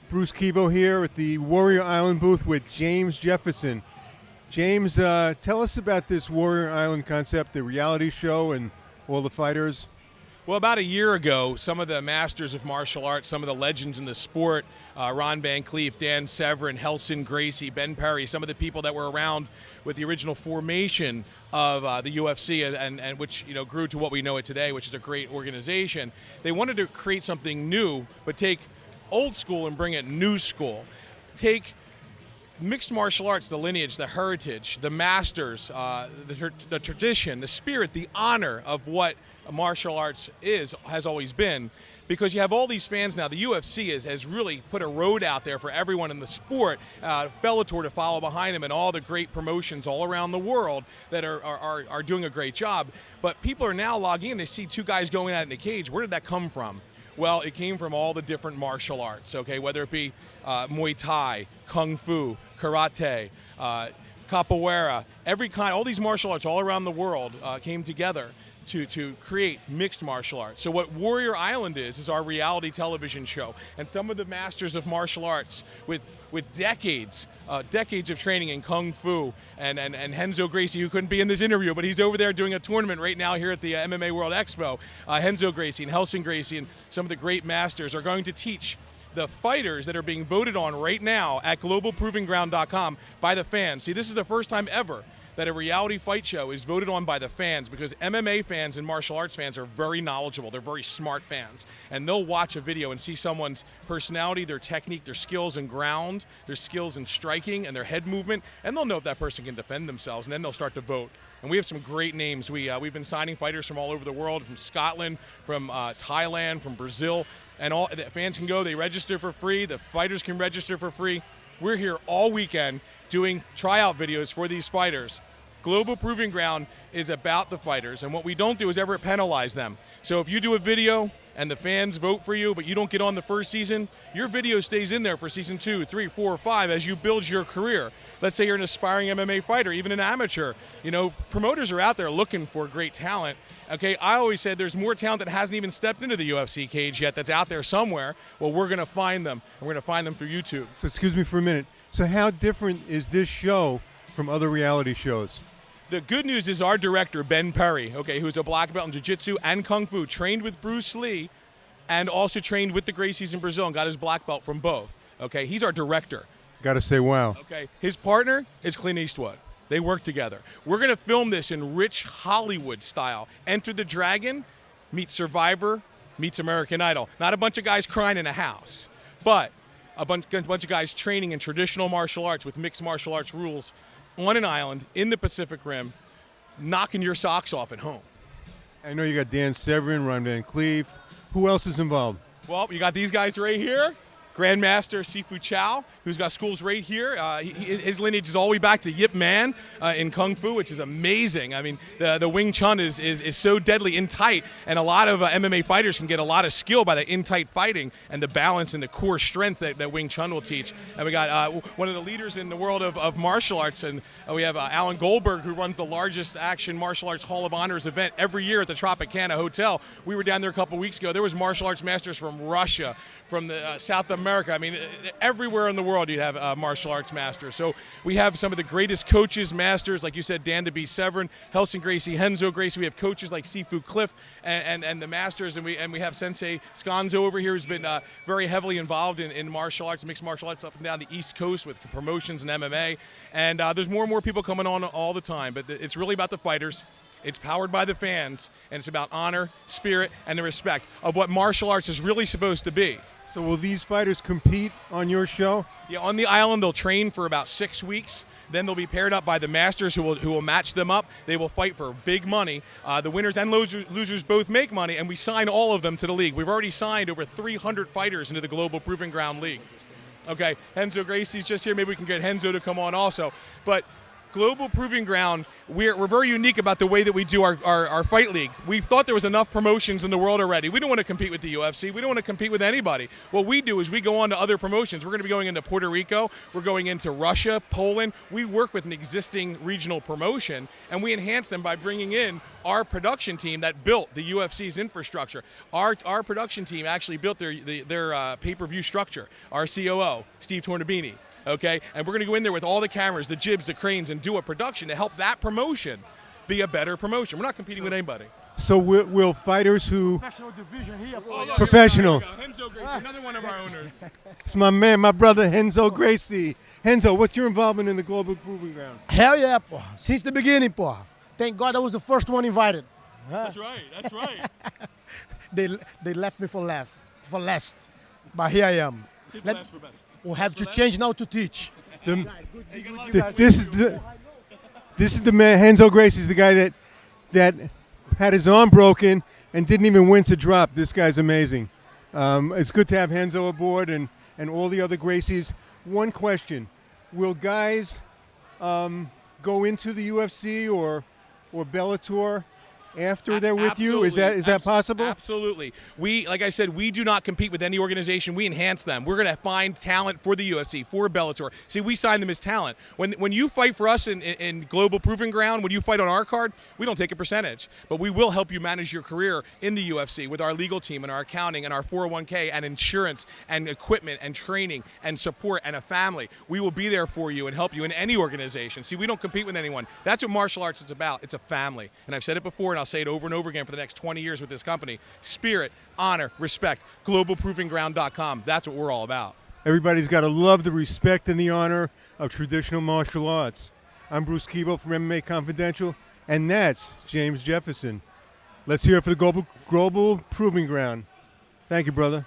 Bruce KiVo here at the Warrior Island booth with James Jefferson. James, tell us about this Warrior Island concept, the reality show, and all the fighters. Well, about a year ago, some of the masters of martial arts, some of the legends in the sport, Ron Van Cleef, Dan Severn, Renzo Gracie, Ben Perry, some of the people that were around with the original formation of the UFC and which grew to what we know it today, which is a great organization. They wanted to create something new, but take old school and bring it new school. Take mixed martial arts, the lineage, the heritage, the masters, the tradition, the spirit, the honor of what martial arts has always been, because you have all these fans now. The UFC has really put a road out there for everyone in the sport, Bellator to follow behind them, and all the great promotions all around the world that are doing a great job. But people are now logging in, they see two guys going at it in a cage. Where did that come from? Well, it came from all the different martial arts, okay, whether it be Muay Thai, Kung Fu, Karate, Capoeira, every kind, all these martial arts all around the world came together to create mixed martial arts. So what Warrior Island is our reality television show. And some of the masters of martial arts with decades of training in Kung Fu, and Renzo Gracie, who couldn't be in this interview, but he's over there doing a tournament right now here at the MMA World Expo. Renzo Gracie and Renzo Gracie and some of the great masters are going to teach the fighters that are being voted on right now at globalprovingground.com by the fans. See, this is the first time ever that a reality fight show is voted on by the fans, because MMA fans and martial arts fans are very knowledgeable. They're very smart fans. And they'll watch a video and see someone's personality, their technique, their skills in ground, their skills in striking, and their head movement, and they'll know if that person can defend themselves, and then they'll start to vote. And we have some great names. We've been signing fighters from all over the world, from Scotland, from Thailand, from Brazil, and all the fans can go. They register for free. The fighters can register for free. We're here all weekend doing tryout videos for these fighters. Global Proving Ground is about the fighters, and what we don't do is ever penalize them. So if you do a video and the fans vote for you, but you don't get on the first season, your video stays in there for season 2, 3, 4, 5 as you build your career. Let's say you're an aspiring MMA fighter, even an amateur. Promoters are out there looking for great talent. Okay, I always said there's more talent that hasn't even stepped into the UFC cage yet that's out there somewhere. Well, we're going to find them, and we're going to find them through YouTube. So excuse me for a minute. So how different is this show from other reality shows? The good news is our director, Ben Perry, okay, who's a black belt in jiu-jitsu and kung fu, trained with Bruce Lee and also trained with the Gracies in Brazil and got his black belt from both. Okay, he's our director. Got to say wow. Okay, his partner is Clint Eastwood. They work together. We're going to film this in rich Hollywood style. Enter the Dragon meets Survivor meets American Idol. Not a bunch of guys crying in a house, but a bunch of guys training in traditional martial arts with mixed martial arts rules on an island in the Pacific Rim, knocking your socks off at home. I know you got Dan Severn, Ron Van Cleef. Who else is involved? Well, you got these guys right here. Grandmaster Sifu Chow, who's got schools right here. His lineage is all the way back to Yip Man in Kung Fu, which is amazing. I mean, the Wing Chun is so deadly in tight, and a lot of MMA fighters can get a lot of skill by the in tight fighting and the balance and the core strength that Wing Chun will teach. And we got one of the leaders in the world of martial arts, and we have Alan Goldberg, who runs the largest action martial arts Hall of Honors event every year at the Tropicana Hotel. We were down there a couple weeks ago. There was martial arts masters from Russia, from the South America. I mean, everywhere in the world you have martial arts masters. So we have some of the greatest coaches, masters, like you said, Dan Severn, Renzo Gracie, Renzo Gracie. We have coaches like Sifu Cliff and the masters, and we have Sensei Sconzo over here, who's been very heavily involved in martial arts, mixed martial arts up and down the East Coast with promotions and MMA. And there's more and more people coming on all the time, but it's really about the fighters. It's powered by the fans, and it's about honor, spirit, and the respect of what martial arts is really supposed to be. So will these fighters compete on your show? Yeah, on the island they'll train for about 6 weeks. Then they'll be paired up by the masters who will match them up. They will fight for big money. The winners and losers both make money, and we sign all of them to the league. We've already signed over 300 fighters into the Global Proving Ground League. Okay, Renzo Gracie's just here. Maybe we can get Renzo to come on also. But Global Proving Ground, we're very unique about the way that we do our fight league. We thought there was enough promotions in the world already. We don't want to compete with the UFC. We don't want to compete with anybody. What we do is we go on to other promotions. We're going to be going into Puerto Rico. We're going into Russia, Poland. We work with an existing regional promotion, and we enhance them by bringing in our production team that built the UFC's infrastructure. Our production team actually built their pay-per-view structure. Our COO, Steve Tornabini. Okay, and we're going to go in there with all the cameras, the jibs, the cranes, and do a production to help that promotion be a better promotion. We're not competing with anybody. So will fighters who Professional division here. professional? Renzo Gracie, another one of our owners. It's my man, my brother Renzo Gracie. Renzo, what's your involvement in the Global Proving Ground? Hell yeah, porra. Since the beginning, porra. Thank God I was the first one invited. That's right. That's right. They left me for last. But here I am. Last for best. We'll have to change now to teach. This is the man. Renzo Gracie is the guy that had his arm broken and didn't even wince a drop. This guy's amazing. It's good to have Renzo aboard and all the other Gracies. One question: will guys go into the UFC or Bellator after they're with you? Is that possible? Absolutely. Like I said, we do not compete with any organization. We enhance them. We're going to find talent for the UFC, for Bellator. See, we sign them as talent. When you fight for us in Global Proving Ground, when you fight on our card, we don't take a percentage. But we will help you manage your career in the UFC with our legal team and our accounting and our 401k and insurance and equipment and training and support and a family. We will be there for you and help you in any organization. See, we don't compete with anyone. That's what martial arts is about. It's a family. And I've said it before, and I'll say it over and over again for the next 20 years with this company. Spirit, honor, respect. GlobalProvingGround.com. That's what we're all about. Everybody's got to love the respect and the honor of traditional martial arts. I'm Bruce KiVo from MMA Confidential, and that's James Jefferson. Let's hear it for the Global Proving Ground. Thank you, brother.